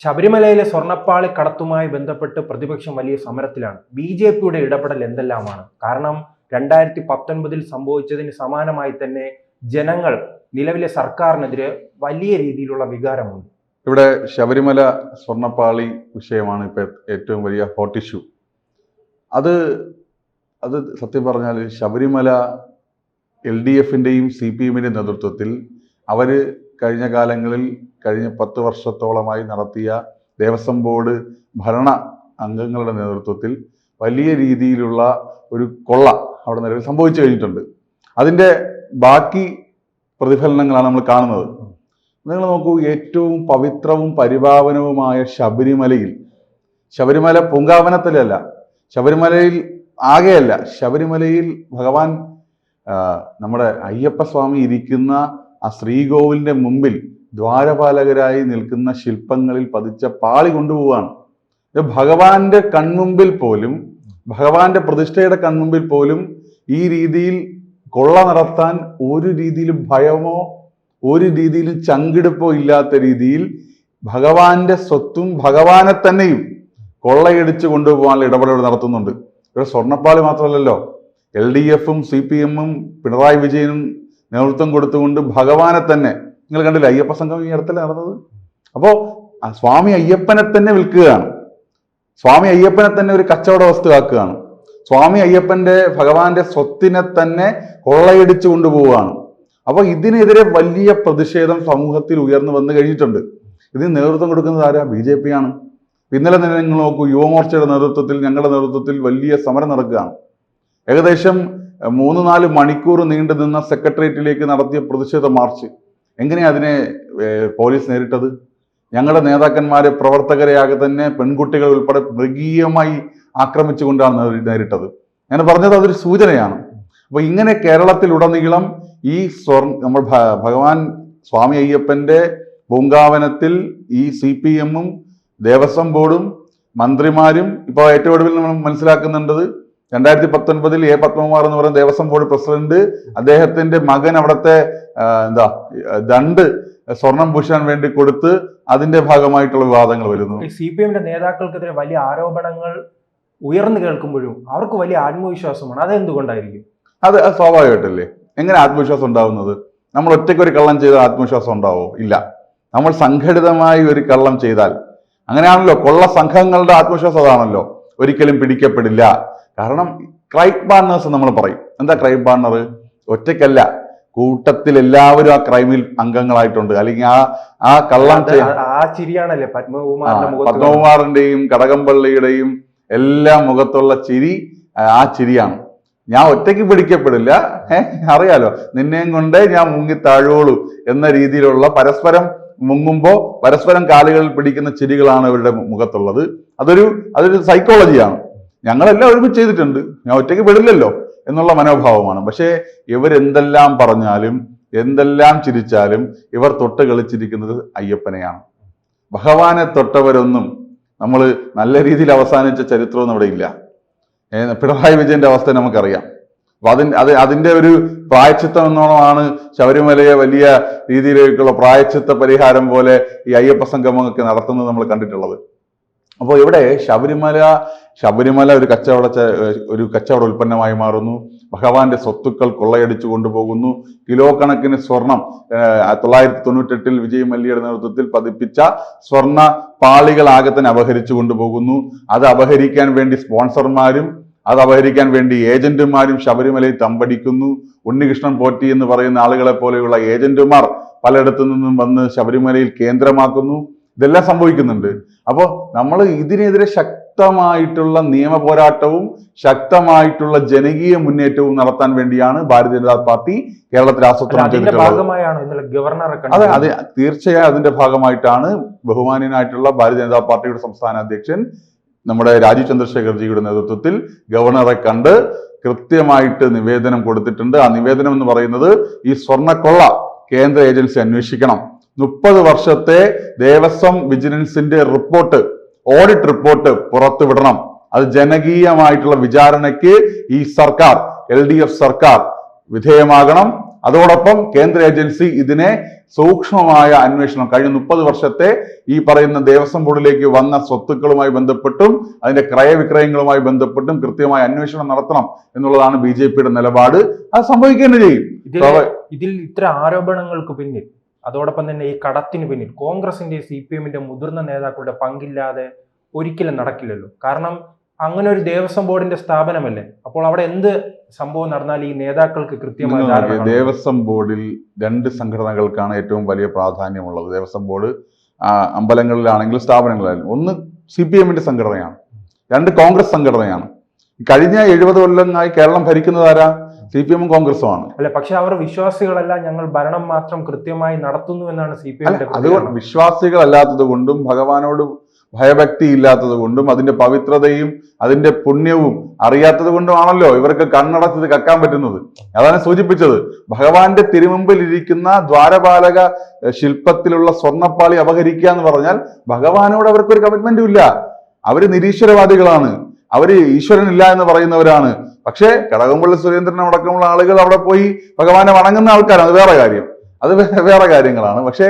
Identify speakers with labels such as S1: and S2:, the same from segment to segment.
S1: ശബരിമലയിലെ സ്വർണ്ണപ്പാളി കടത്തുമായി ബന്ധപ്പെട്ട് പ്രതിപക്ഷം വലിയ സമരത്തിലാണ്. ബി.ജെ.പിയുടെ ഇടപെടൽ എന്തെല്ലാമാണ്? കാരണം 2019 സംഭവിച്ചതിന് സമാനമായി തന്നെ ജനങ്ങൾ നിലവിലെ സർക്കാരിനെതിരെ വലിയ രീതിയിലുള്ള വികാരമുണ്ട്.
S2: ഇവിടെ ശബരിമല സ്വർണ്ണപ്പാളി വിഷയമാണ് ഇപ്പോൾ ഏറ്റവും വലിയ ഹോട്ട് ഇഷ്യൂ. അത് സത്യം പറഞ്ഞാൽ ശബരിമല LDFിൻ്റെയും CPMൻ്റെയും നേതൃത്വത്തിൽ അവർ കഴിഞ്ഞ കാലങ്ങളിൽ കഴിഞ്ഞ 10 വർഷത്തോളമായി നടത്തിയ ദേവസ്വം ബോർഡ് ഭരണ അംഗങ്ങളുടെ നേതൃത്വത്തിൽ വലിയ രീതിയിലുള്ള ഒരു കൊള്ള അവിടെ നിലവിൽ സംഭവിച്ചു കഴിഞ്ഞിട്ടുണ്ട്. അതിൻ്റെ ബാക്കി പ്രതിഫലനങ്ങളാണ് നമ്മൾ കാണുന്നത്. നിങ്ങൾ നോക്കൂ, ഏറ്റവും പവിത്രവും പരിപാവനവുമായ ശബരിമല പൂങ്കാവനത്തിലല്ല, ശബരിമലയിൽ ആകെയല്ല, ശബരിമലയിൽ ഭഗവാൻ നമ്മുടെ അയ്യപ്പസ്വാമി ഇരിക്കുന്ന ആ ശ്രീകോവിലിന്റെ മുമ്പിൽ ദ്വാരപാലകരായി നിൽക്കുന്ന ശില്പങ്ങളിൽ പതിച്ച പാളി കൊണ്ടുപോവാണ്. ഭഗവാന്റെ കൺമുമ്പിൽ പോലും, ഭഗവാന്റെ പ്രതിഷ്ഠയുടെ കൺമുമ്പിൽ പോലും ഈ രീതിയിൽ കൊള്ള നടത്താൻ ഒരു രീതിയിലും ഭയമോ ഒരു രീതിയിലും ചങ്കിടുപ്പോ ഇല്ലാത്ത രീതിയിൽ ഭഗവാന്റെ സ്വത്തും ഭഗവാനെ തന്നെയും കൊള്ളയടിച്ച് കൊണ്ടുപോകാനുള്ള ഇടപെടൽ നടത്തുന്നുണ്ട്. ഇവിടെ സ്വർണ്ണപ്പാളി മാത്രമല്ലല്ലോ, LDFും CPMും പിണറായി വിജയനും നേതൃത്വം കൊടുത്തുകൊണ്ട് ഭഗവാനെ തന്നെ, നിങ്ങൾ കണ്ടില്ല അയ്യപ്പ സംഘം ഈ ഇടത്തിൽ നടന്നത്. അപ്പോൾ സ്വാമി അയ്യപ്പനെ തന്നെ വിൽക്കുകയാണ്, സ്വാമി അയ്യപ്പനെ തന്നെ ഒരു കച്ചവട വസ്തുവാക്കുകയാണ്, സ്വാമി അയ്യപ്പന്റെ ഭഗവാന്റെ സ്വത്തിനെ തന്നെ കൊള്ളയടിച്ചു കൊണ്ടുപോവുകയാണ്. അപ്പോൾ ഇതിനെതിരെ വലിയ പ്രതിഷേധം സമൂഹത്തിൽ ഉയർന്നു വന്നു കഴിഞ്ഞിട്ടുണ്ട്. ഇതിന് നേതൃത്വം കൊടുക്കുന്നത് ആരാ? BJP ആണ്. ഇന്നലെ തന്നെ നിങ്ങൾ നോക്കൂ, യുവമോർച്ചയുടെ നേതൃത്വത്തിൽ, ഞങ്ങളുടെ നേതൃത്വത്തിൽ വലിയ സമരം നടക്കുകയാണ്. ഏകദേശം 3-4 മണിക്കൂർ നീണ്ടു നിന്ന സെക്രട്ടേറിയറ്റിലേക്ക് നടത്തിയ പ്രതിഷേധ മാർച്ച് എങ്ങനെയാണ് അതിനെ പോലീസ് നേരിട്ടത്? ഞങ്ങളുടെ നേതാക്കന്മാരെ, പ്രവർത്തകരെയാകെ തന്നെ പെൺകുട്ടികൾ ഉൾപ്പെടെ മൃഗീയമായി ആക്രമിച്ചുകൊണ്ടാണ് നേരിട്ടത്. ഞാൻ പറഞ്ഞത് അതൊരു സൂചനയാണ്. അപ്പൊ ഇങ്ങനെ കേരളത്തിലുടനീളം ഈ നമ്മൾ ഭഗവാൻ സ്വാമി അയ്യപ്പന്റെ പൂങ്കാവനത്തിൽ ഈ CPMും ദേവസ്വം ബോർഡും മന്ത്രിമാരും ഇപ്പോൾ ഏറ്റവും ഒടുവിൽ നമ്മൾ മനസ്സിലാക്കുന്നുണ്ടത് 2019 A. പത്മകുമാർ എന്ന് പറയുന്ന ദേവസ്വം ബോർഡ് പ്രസിഡന്റ്, അദ്ദേഹത്തിന്റെ മകൻ അവിടുത്തെ ദണ്ട് സ്വർണം പൂശാൻ വേണ്ടി കൊടുത്ത് അതിന്റെ ഭാഗമായിട്ടുള്ള വിവാദങ്ങൾ വരുന്നു.
S1: CPMന്റെ നേതാക്കൾക്കെതിരെ വലിയ ആരോപണങ്ങൾ ഉയർന്നു കേൾക്കുമ്പോഴും അവർക്ക് വലിയ ആത്മവിശ്വാസമാണ്. അതെന്തുകൊണ്ടായിരിക്കും?
S2: അത് സ്വാഭാവികമായിട്ടല്ലേ. എങ്ങനെ ആത്മവിശ്വാസം ഉണ്ടാവുന്നത്? നമ്മൾ ഒറ്റയ്ക്ക് ഒരു കള്ളം ചെയ്താൽ ആത്മവിശ്വാസം ഉണ്ടാവോ? ഇല്ല. നമ്മൾ സംഘടിതമായി ഒരു കള്ളം ചെയ്താൽ, അങ്ങനെയാണല്ലോ കൊള്ള സംഘങ്ങളുടെ ആത്മവിശ്വാസം അതാണല്ലോ, ഒരിക്കലും പിടിക്കപ്പെടില്ല. കാരണം ക്രൈം പാർട്ണേഴ്സ് നമ്മൾ പറയും. എന്താ ക്രൈം പാർട്ണർ? ഒറ്റയ്ക്കല്ല, കൂട്ടത്തിൽ എല്ലാവരും ആ ക്രൈമിൽ അംഗങ്ങളായിട്ടുണ്ട്. അല്ലെങ്കിൽ ആ കള്ളം പത്മകുമാറിന്റെയും കടകംപള്ളിയുടെയും എല്ലാ മുഖത്തുള്ള ചിരി ആ ചിരിയാണ്. ഞാൻ ഒറ്റയ്ക്ക് പിടിക്കപ്പെടില്ല, അറിയാലോ, നിന്നെയും കൊണ്ടേ ഞാൻ മുങ്ങി താഴോളൂ എന്ന രീതിയിലുള്ള പരസ്പരം മുങ്ങുമ്പോൾ പരസ്പരം കാലുകളിൽ പിടിക്കുന്ന ചിരികളാണ് ഇവരുടെ മുഖത്തുള്ളത്. അതൊരു സൈക്കോളജിയാണ്. ഞങ്ങളെല്ലാം ഒരുമിച്ച് ചെയ്തിട്ടുണ്ട്, ഞാൻ ഒറ്റയ്ക്ക് പെടില്ലല്ലോ എന്നുള്ള മനോഭാവമാണ്. പക്ഷേ ഇവരെന്തെല്ലാം പറഞ്ഞാലും എന്തെല്ലാം ചിരിച്ചാലും ഇവർ തൊട്ട് കളിച്ചിരിക്കുന്നത് അയ്യപ്പനെയാണ്. ഭഗവാനെ തൊട്ടവരൊന്നും നമ്മൾ നല്ല രീതിയിൽ അവസാനിച്ച ചരിത്രമൊന്നും അവിടെ ഇല്ല. പിണറായി വിജയന്റെ അവസ്ഥ നമുക്കറിയാം. അപ്പൊ അതിന്റെ ഒരു പ്രായച്ചിത്തം എന്നോണമാണ് ശബരിമലയെ വലിയ രീതിയിലേക്കുള്ള പ്രായച്ചിത്ത പരിഹാരം പോലെ ഈ അയ്യപ്പ സംഗമമൊക്കെ നടത്തുന്നത് നമ്മൾ കണ്ടിട്ടുള്ളത്. അപ്പോൾ ഇവിടെ ശബരിമല ഒരു കച്ചവട ഉൽപ്പന്നമായി മാറുന്നു. ഭഗവാന്റെ സ്വത്തുക്കൾ കൊള്ളയടിച്ചു കൊണ്ടുപോകുന്നു. കിലോ കണക്കിന് സ്വർണം 1998 വിജയ് മല്യയുടെ നേതൃത്വത്തിൽ പതിപ്പിച്ച സ്വർണ്ണ പാളികളാകെ തന്നെ അപഹരിച്ചു കൊണ്ടുപോകുന്നു. അത് അപഹരിക്കാൻ വേണ്ടി സ്പോൺസർമാരും അത് അപഹരിക്കാൻ വേണ്ടി ഏജന്റുമാരും ശബരിമലയിൽ തമ്പടിക്കുന്നു. ഉണ്ണികൃഷ്ണൻ പോറ്റി എന്ന് പറയുന്ന ആളുകളെ പോലെയുള്ള ഏജന്റുമാർ പലയിടത്തു നിന്നും വന്ന് ശബരിമലയിൽ കേന്ദ്രമാക്കുന്നു. ഇതെല്ലാം സംഭവിക്കുന്നുണ്ട്. അപ്പോൾ നമ്മൾ ഇതിനെതിരെ ശക്തമായിട്ടുള്ള നിയമ പോരാട്ടവും ശക്തമായിട്ടുള്ള ജനകീയ മുന്നേറ്റവും നടത്താൻ വേണ്ടിയാണ് ഭാരതീയ ജനതാ പാർട്ടി കേരളത്തിൽ ആസൂത്രണം ചെയ്തിട്ടുള്ളത്. അതെ, തീർച്ചയായും അതിന്റെ ഭാഗമായിട്ടാണ് ബഹുമാന്യനായിട്ടുള്ള ഭാരതീയ ജനതാ പാർട്ടിയുടെ സംസ്ഥാന അധ്യക്ഷൻ നമ്മുടെ രാജീവ് ചന്ദ്രശേഖർജിയുടെ നേതൃത്വത്തിൽ ഗവർണറെ കണ്ട് കൃത്യമായിട്ട് നിവേദനം കൊടുത്തിട്ടുണ്ട്. ആ നിവേദനം എന്ന് പറയുന്നത് ഈ സ്വർണ്ണക്കൊള്ള കേന്ദ്ര ഏജൻസി അന്വേഷിക്കണം. 30 വർഷത്തെ ദേവസ്വം വിജിലൻസിന്റെ ഓഡിറ്റ് റിപ്പോർട്ട് പുറത്തുവിടണം. അത് ജനകീയമായിട്ടുള്ള വിചാരണയ്ക്ക് ഈ സർക്കാർ, LDF സർക്കാർ വിധേയമാകണം. അതോടൊപ്പം കേന്ദ്ര ഏജൻസി ഇതിനെ സൂക്ഷ്മമായ അന്വേഷണം കഴിഞ്ഞ 30 വർഷത്തെ ഈ പറയുന്ന ദേവസ്വം ബോർഡിലേക്ക് വന്ന സ്വത്തുക്കളുമായി ബന്ധപ്പെട്ടും അതിന്റെ ക്രയവിക്രയങ്ങളുമായി ബന്ധപ്പെട്ടും കൃത്യമായ അന്വേഷണം നടത്തണം എന്നുള്ളതാണ് BJPയുടെ നിലപാട്. അത് സംഭവിക്കുക തന്നെ ചെയ്യും.
S1: ഇതിൽ ഇത്ര ആരോപണങ്ങൾക്ക് പിന്നിൽ, അതോടൊപ്പം തന്നെ ഈ കടത്തിന് പിന്നിൽ കോൺഗ്രസിന്റെ CPM-ന്റെ മുതിർന്ന നേതാക്കളുടെ പങ്കില്ലാതെ ഒരിക്കലും നടക്കില്ലല്ലോ. കാരണം അങ്ങനെ ഒരു ദേവസ്വം ബോർഡിന്റെ സ്ഥാപനമല്ലേ. അപ്പോൾ അവിടെ എന്ത് സംഭവം നടന്നാൽ ഈ നേതാക്കൾക്ക് കൃത്യമായ ധാരണ കാണും.
S2: ദേവസ്വം ബോർഡിൽ 2 സംഘടനകൾക്കാണ് ഏറ്റവും വലിയ പ്രാധാന്യമുള്ളത്. ദേവസ്വം ബോർഡ് അമ്പലങ്ങളിലാണെങ്കിലും സ്ഥാപനങ്ങളിലാണെങ്കിലും, ഒന്ന് CPM-ന്റെ സംഘടനയാണ്, 2 കോൺഗ്രസ് സംഘടനയാണ്. കഴിഞ്ഞ 70 കൊല്ലമായി കേരളം ഭരിക്കുന്നത് ആരാ? CPM-ഉം കോൺഗ്രസുമാണ്.
S1: അല്ലെ, പക്ഷെ അവർ വിശ്വാസികളല്ല, ഞങ്ങൾ ഭരണം മാത്രം കൃത്യമായി നടത്തുന്നു എന്നാണ് CPM-ന്റെ.
S2: അതുകൊണ്ട് വിശ്വാസികളല്ലാത്തത് കൊണ്ടും ഭഗവാനോട് ഭയഭക്തി ഇല്ലാത്തത് കൊണ്ടും അതിന്റെ പവിത്രതയും അതിന്റെ പുണ്യവും അറിയാത്തത് കൊണ്ടുമാണല്ലോ ഇവർക്ക് കണ്ണടച്ചത് കക്കാൻ പറ്റുന്നത്. അതാണ് സൂചിപ്പിച്ചത്. ഭഗവാന്റെ തിരുമുമ്പിൽ ഇരിക്കുന്ന ദ്വാരപാലക ശില്പത്തിലുള്ള സ്വർണ്ണപ്പാളി അപഹരിക്കുക എന്ന് പറഞ്ഞാൽ ഭഗവാനോട് അവർക്കൊരു കമ്മിറ്റ്മെന്റും ഇല്ല. അവര് നിരീശ്വരവാദികളാണ്, അവര് ഈശ്വരനില്ല എന്ന് പറയുന്നവരാണ്. പക്ഷേ കടകംപള്ളി സുരേന്ദ്രൻ അടക്കമുള്ള ആളുകൾ അവിടെ പോയി ഭഗവാനെ വണങ്ങുന്ന ആൾക്കാരാണ്. അത് വേറെ കാര്യം, അത് വേറെ കാര്യങ്ങളാണ്. പക്ഷേ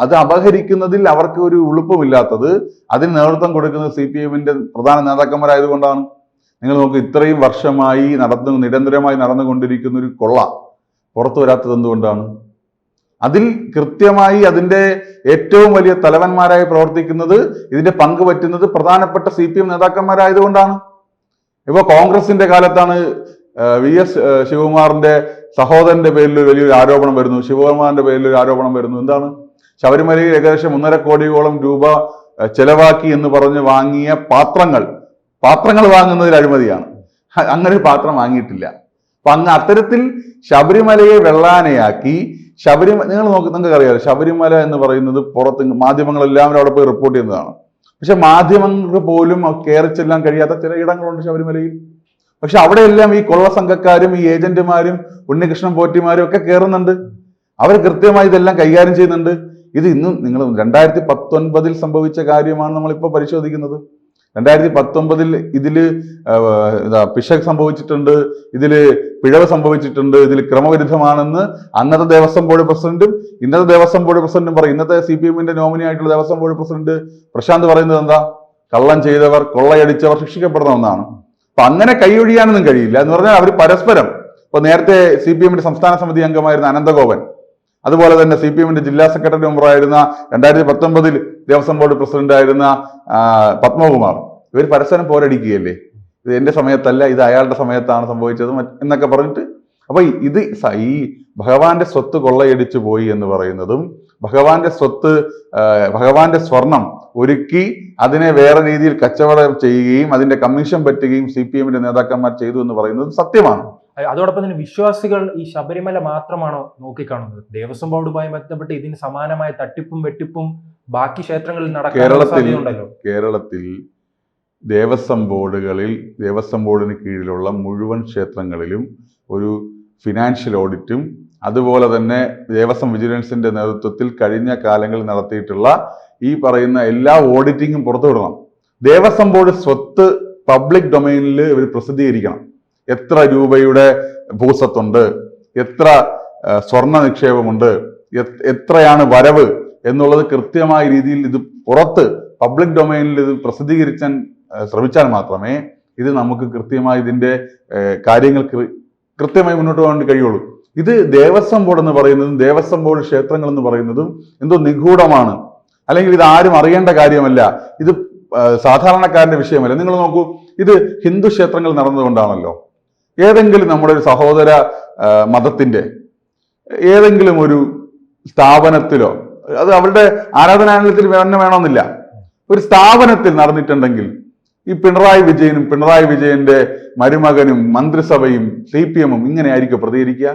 S2: അത് അപഹരിക്കുന്നതിൽ അവർക്ക് ഒരു ഉളുപ്പമില്ലാത്തത് അതിന് നേതൃത്വം കൊടുക്കുന്നത് CPM-ന്റെ പ്രധാന നേതാക്കന്മാരായതുകൊണ്ടാണ്. നിങ്ങൾ നോക്ക്, ഇത്രയും വർഷമായി നിരന്തരമായി നടന്നുകൊണ്ടിരിക്കുന്ന ഒരു കൊള്ള പുറത്തു വരാത്തത് എന്തുകൊണ്ടാണ്? അതിൽ കൃത്യമായി അതിന്റെ ഏറ്റവും വലിയ തലവന്മാരായി പ്രവർത്തിക്കുന്നത്, ഇതിന്റെ പങ്ക് പറ്റുന്നത് പ്രധാനപ്പെട്ട CPM നേതാക്കന്മാരായതുകൊണ്ടാണ്. ഇപ്പൊ കോൺഗ്രസിന്റെ കാലത്താണ് VS ശിവകുമാറിന്റെ സഹോദരന്റെ പേരിൽ വലിയൊരു ആരോപണം വരുന്നു, ശിവകുമാറിന്റെ പേരിൽ ഒരു ആരോപണം വരുന്നു. എന്താണ്? ശബരിമലയിൽ ഏകദേശം 1.5 കോടിയോളം രൂപ ചെലവാക്കി എന്ന് പറഞ്ഞ് വാങ്ങിയ പാത്രങ്ങൾ വാങ്ങുന്നതിൽ അഴിമതിയാണ്. അങ്ങനെ ഒരു പാത്രം വാങ്ങിയിട്ടില്ല. അപ്പൊ അത്തരത്തിൽ ശബരിമലയെ വെള്ളാനയാക്കി നിങ്ങൾക്ക് അറിയാമല്ലോ, ശബരിമല എന്ന് പറയുന്നത് പുറത്ത് മാധ്യമങ്ങളെല്ലാവരും അവിടെ പോയി റിപ്പോർട്ട് ചെയ്യുന്നതാണ്. പക്ഷെ മാധ്യമങ്ങൾക്ക് പോലും കയറി ചെല്ലാൻ കഴിയാത്ത ചില ഇടങ്ങളുണ്ട് ശബരിമലയിൽ. പക്ഷെ അവിടെയെല്ലാം ഈ കൊള്ള സംഘക്കാരും ഈ ഏജന്റുമാരും ഉണ്ണികൃഷ്ണൻ പോറ്റിമാരും ഒക്കെ കയറുന്നുണ്ട്. അവർ കൃത്യമായി ഇതെല്ലാം കൈകാര്യം ചെയ്യുന്നുണ്ട്. ഇത് ഇന്നും നിങ്ങൾ 2019 സംഭവിച്ച കാര്യമാണ് നമ്മളിപ്പോൾ പരിശോധിക്കുന്നത്. 2019 ഇതില് പിശക് സംഭവിച്ചിട്ടുണ്ട്, ഇതില് പിഴവ് സംഭവിച്ചിട്ടുണ്ട്, ഇതിൽ ക്രമവിരുദ്ധമാണെന്ന് അന്നത്തെ ദേവസ്വം ബോർഡ് പ്രസിഡന്റും ഇന്നത്തെ ദേവസ്വം ബോർഡ് പ്രസിഡന്റും പറയും. ഇന്നത്തെ CPM-ന്റെ നോമിനി ആയിട്ടുള്ള ദേവസ്വം ബോർഡ് പ്രസിഡന്റ് പ്രശാന്ത് പറയുന്നത് എന്താ? കള്ളം ചെയ്തവർ, കൊള്ളയടിച്ചവർ ശിക്ഷിക്കപ്പെടണമെന്നാണ്. അപ്പൊ അങ്ങനെ കൈയൊഴിയാനൊന്നും കഴിയില്ല എന്ന് പറഞ്ഞാൽ അവർ പരസ്പരം. ഇപ്പൊ നേരത്തെ CPM-ന്റെ സംസ്ഥാന സമിതി അംഗമായിരുന്ന അനന്തഗോപൻ, അതുപോലെ തന്നെ CPM-ന്റെ ജില്ലാ സെക്രട്ടറി മെമ്പറായിരുന്ന 2019 ദേവസ്വം ബോർഡ് പ്രസിഡന്റ് ആയിരുന്ന പത്മകുമാർ, ഇവർ പരസ്പരം പോരടിക്കുകയല്ലേ. ഇത് എന്റെ സമയത്തല്ല, ഇത് അയാളുടെ സമയത്താണ് സംഭവിച്ചത് എന്നൊക്കെ പറഞ്ഞിട്ട്. അപ്പൊ ഈ ഭഗവാന്റെ സ്വത്ത് കൊള്ളയടിച്ചു പോയി എന്ന് പറയുന്നതും, ഭഗവാന്റെ സ്വർണം ഒരുക്കി അതിനെ വേറെ രീതിയിൽ കച്ചവടം ചെയ്യുകയും അതിന്റെ കമ്മീഷൻ പറ്റുകയും CPM-ന്റെ നേതാക്കന്മാർ ചെയ്തു എന്ന് പറയുന്നത് സത്യമാണ്.
S1: അതോടൊപ്പം തന്നെ വിശ്വാസികൾ ഈ ശബരിമല മാത്രമാണോ നോക്കിക്കാണുന്നത്? ദേവസ്വം ബോർഡുമായി ബന്ധപ്പെട്ട് ഇതിന് സമാനമായ തട്ടിപ്പും വെട്ടിപ്പും ബാക്കി ക്ഷേത്രങ്ങളിൽ നടക്കാറുണ്ടല്ലോ.
S2: കേരളത്തിൽ ദേവസ്വം ബോർഡിന് കീഴിലുള്ള മുഴുവൻ ക്ഷേത്രങ്ങളിലും ഒരു ഫിനാൻഷ്യൽ ഓഡിറ്റും അതുപോലെ തന്നെ ദേവസ്വം വിജിലൻസിന്റെ നേതൃത്വത്തിൽ കഴിഞ്ഞ കാലങ്ങളിൽ നടത്തിയിട്ടുള്ള ഈ പറയുന്ന എല്ലാ ഓഡിറ്റിങ്ങും പുറത്തുവിടണം. ദേവസ്വം ബോർഡ് സ്വത്ത് പബ്ലിക് ഡൊമൈനിൽ ഇവർ പ്രസിദ്ധീകരിക്കണം. എത്ര രൂപയുടെ ഭൂസ്വത്തുണ്ട്, എത്ര സ്വർണ്ണ നിക്ഷേപമുണ്ട്, എത്രയാണ് വരവ് എന്നുള്ളത് കൃത്യമായ രീതിയിൽ ഇത് പുറത്ത് പബ്ലിക് ഡൊമൈനിൽ ഇത് പ്രസിദ്ധീകരിക്കാൻ ശ്രമിച്ചാൽ മാത്രമേ ഇത് നമുക്ക് കൃത്യമായി ഇതിന്റെ കാര്യങ്ങൾ കൃത്യമായി മുന്നോട്ട് പോകാൻ കഴിയുള്ളൂ. ഇത് ദേവസ്വം ബോർഡ് എന്ന് പറയുന്നതും ദേവസ്വം ബോർഡ് ക്ഷേത്രങ്ങൾ എന്ന് പറയുന്നതും എന്തോ നിഗൂഢമാണ്, അല്ലെങ്കിൽ ഇത് ആരും അറിയേണ്ട കാര്യമല്ല, ഇത് സാധാരണക്കാരന്റെ വിഷയമല്ല. നിങ്ങൾ നോക്കൂ, ഇത് ഹിന്ദു ക്ഷേത്രങ്ങൾ നടന്നുകൊണ്ടാണല്ലോ. ഏതെങ്കിലും നമ്മുടെ ഒരു സഹോദര മതത്തിന്റെ ഏതെങ്കിലും ഒരു സ്ഥാപനത്തിലോ, അത് അവരുടെ ആരാധനാലയത്തിൽ തന്നെ വേണമെന്നില്ല, ഒരു സ്ഥാപനത്തിൽ നടന്നിട്ടുണ്ടെങ്കിൽ ഈ പിണറായി വിജയന്റെ മരുമകനും മന്ത്രിസഭയും CPM-ഉം ഇങ്ങനെയായിരിക്കും പ്രതികരിക്കുക.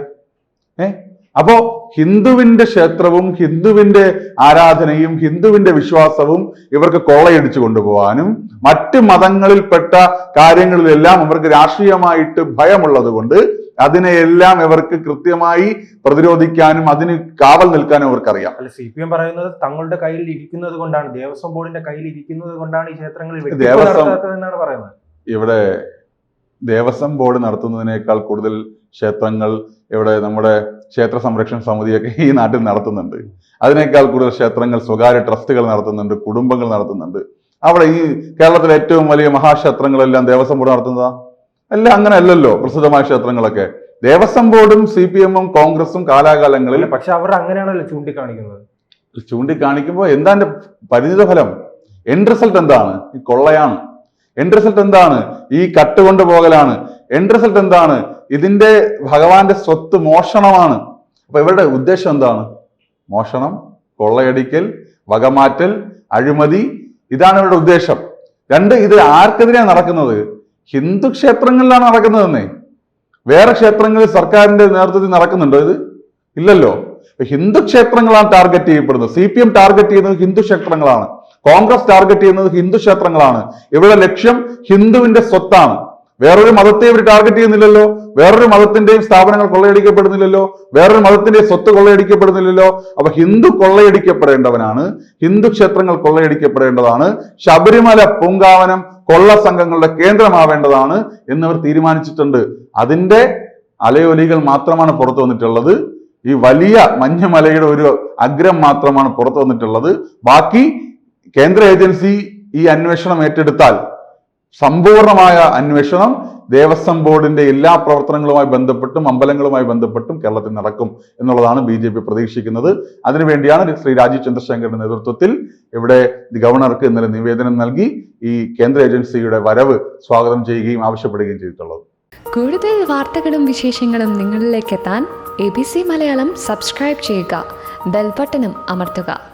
S2: അപ്പോ ഹിന്ദുവിന്റെ ക്ഷേത്രവും ഹിന്ദുവിന്റെ ആരാധനയും ഹിന്ദുവിന്റെ വിശ്വാസവും ഇവർക്ക് കൊള്ളയടിച്ചു കൊണ്ടുപോകാനും മറ്റ് മതങ്ങളിൽപ്പെട്ട കാര്യങ്ങളിലെല്ലാം അവർക്ക് രാഷ്ട്രീയമായിട്ട് ഭയമുള്ളത് കൊണ്ട് അതിനെയെല്ലാം ഇവർക്ക് കൃത്യമായി പ്രതിരോധിക്കാനും അതിന് കാവൽ നിൽക്കാനും അവർക്കറിയാം.
S1: അല്ല, CPM പറയുന്നത് തങ്ങളുടെ കയ്യിൽ ഇരിക്കുന്നത് കൊണ്ടാണ്, ദേവസ്വം ബോർഡിന്റെ കയ്യിൽ ഇരിക്കുന്നത് കൊണ്ടാണ് ഈ ക്ഷേത്രങ്ങളിൽ
S2: പറയുന്നത്. ഇവിടെ ദേവസ്വം ബോർഡ് നടത്തുന്നതിനേക്കാൾ കൂടുതൽ ക്ഷേത്രങ്ങൾ ഇവിടെ നമ്മുടെ ക്ഷേത്ര സംരക്ഷണ സമിതിയൊക്കെ ഈ നാട്ടിൽ നടത്തുന്നുണ്ട്. അതിനേക്കാൾ കൂടുതൽ ക്ഷേത്രങ്ങൾ സ്വകാര്യ ട്രസ്റ്റുകൾ നടത്തുന്നുണ്ട്, കുടുംബങ്ങൾ നടത്തുന്നുണ്ട്. അവിടെ ഈ കേരളത്തിലെ ഏറ്റവും വലിയ മഹാക്ഷേത്രങ്ങളെല്ലാം ദേവസ്വം ബോർഡ് നടത്തുന്നതാ? അല്ല, അങ്ങനെ അല്ലല്ലോ. പ്രസിദ്ധമായ ക്ഷേത്രങ്ങളൊക്കെ ദേവസ്വം ബോർഡും CPM-ഉം കോൺഗ്രസും കാലാകാലങ്ങളിൽ
S1: പക്ഷെ അവർ അങ്ങനെയാണല്ലോ
S2: ചൂണ്ടിക്കാണിക്കുമ്പോൾ എന്താ എന്റെ പരിണിത ഫലം? എൻഡ് റിസൾട്ട് എന്താണ്? ഈ കൊള്ളയാണ്. എൻഡ് റിസൾട്ട് എന്താണ്? ഈ കട്ടുകൊണ്ട് പോകലാണ്. എൻഡ് റിസൾട്ട് എന്താണ്? ഇതിന്റെ ഭഗവാന്റെ സ്വത്ത് മോഷണമാണ്. അപ്പൊ ഇവരുടെ ഉദ്ദേശം എന്താണ്? മോഷണം, കൊള്ളയടിക്കൽ, വകമാറ്റൽ, അഴിമതി, ഇതാണ് ഇവരുടെ ഉദ്ദേശം. രണ്ട്, ഇത് ആർക്കെതിരെയാണ് നടക്കുന്നത്? ഹിന്ദു ക്ഷേത്രങ്ങളിലാണ് നടക്കുന്നതെന്നേ. വേറെ ക്ഷേത്രങ്ങളിൽ സർക്കാരിന്റെ നേതൃത്വത്തിൽ നടക്കുന്നുണ്ടോ ഇത്? ഇല്ലല്ലോ. ഹിന്ദു ക്ഷേത്രങ്ങളാണ് ടാർഗറ്റ് ചെയ്യപ്പെടുന്നത്. CPM ടാർഗറ്റ് ചെയ്യുന്നത് ഹിന്ദു ക്ഷേത്രങ്ങളാണ്, കോൺഗ്രസ് ടാർഗറ്റ് ചെയ്യുന്നത് ഹിന്ദു ക്ഷേത്രങ്ങളാണ്. ഇവരുടെ ലക്ഷ്യം ഹിന്ദുവിന്റെ സ്വത്താണ്. വേറൊരു മതത്തെ ഇവർ ടാർഗറ്റ് ചെയ്യുന്നില്ലല്ലോ. വേറൊരു മതത്തിന്റെയും സ്ഥാപനങ്ങൾ കൊള്ളയടിക്കപ്പെടുന്നില്ലല്ലോ. വേറൊരു മതത്തിന്റെയും സ്വത്ത് കൊള്ളയടിക്കപ്പെടുന്നില്ലല്ലോ. അപ്പൊ ഹിന്ദു കൊള്ളയടിക്കപ്പെടേണ്ടവനാണ്, ഹിന്ദു ക്ഷേത്രങ്ങൾ കൊള്ളയടിക്കപ്പെടേണ്ടതാണ്, ശബരിമല പൂങ്കാവനം കൊള്ള സംഘങ്ങളുടെ കേന്ദ്രമാവേണ്ടതാണ് എന്നിവർ തീരുമാനിച്ചിട്ടുണ്ട്. അതിന്റെ അലയൊലികൾ മാത്രമാണ് പുറത്തു വന്നിട്ടുള്ളത്. ഈ വലിയ മഞ്ഞുമലയുടെ ഒരു അഗ്രം മാത്രമാണ് പുറത്തു വന്നിട്ടുള്ളത്. ബാക്കി കേന്ദ്ര ഏജൻസി ഈ അന്വേഷണം ഏറ്റെടുത്താൽ സമ്പൂർണമായ അന്വേഷണം ദേവസ്വം ബോർഡിന്റെ എല്ലാ പ്രവർത്തനങ്ങളുമായി ബന്ധപ്പെട്ടും അമ്പലങ്ങളുമായി ബന്ധപ്പെട്ടും കേരളത്തിൽ നടക്കും എന്നുള്ളതാണ് BJP പ്രതീക്ഷിക്കുന്നത്. അതിനുവേണ്ടിയാണ് ശ്രീ രാജീവ് ചന്ദ്രശേഖരന്റെ നേതൃത്വത്തിൽ ഇവിടെ ഗവർണർക്ക് ഇന്നലെ നിവേദനം നൽകി ഈ കേന്ദ്ര ഏജൻസിയുടെ വരവ് സ്വാഗതം ചെയ്യുകയും ആവശ്യപ്പെടുകയും ചെയ്തിട്ടുള്ളത്.
S3: കൂടുതൽ വാർത്തകളും വിശേഷങ്ങളും നിങ്ങളിലേക്ക് എത്താൻ ABC മലയാളം സബ്സ്ക്രൈബ് ചെയ്യുക, ബെൽ ബട്ടണും അമർത്തുക.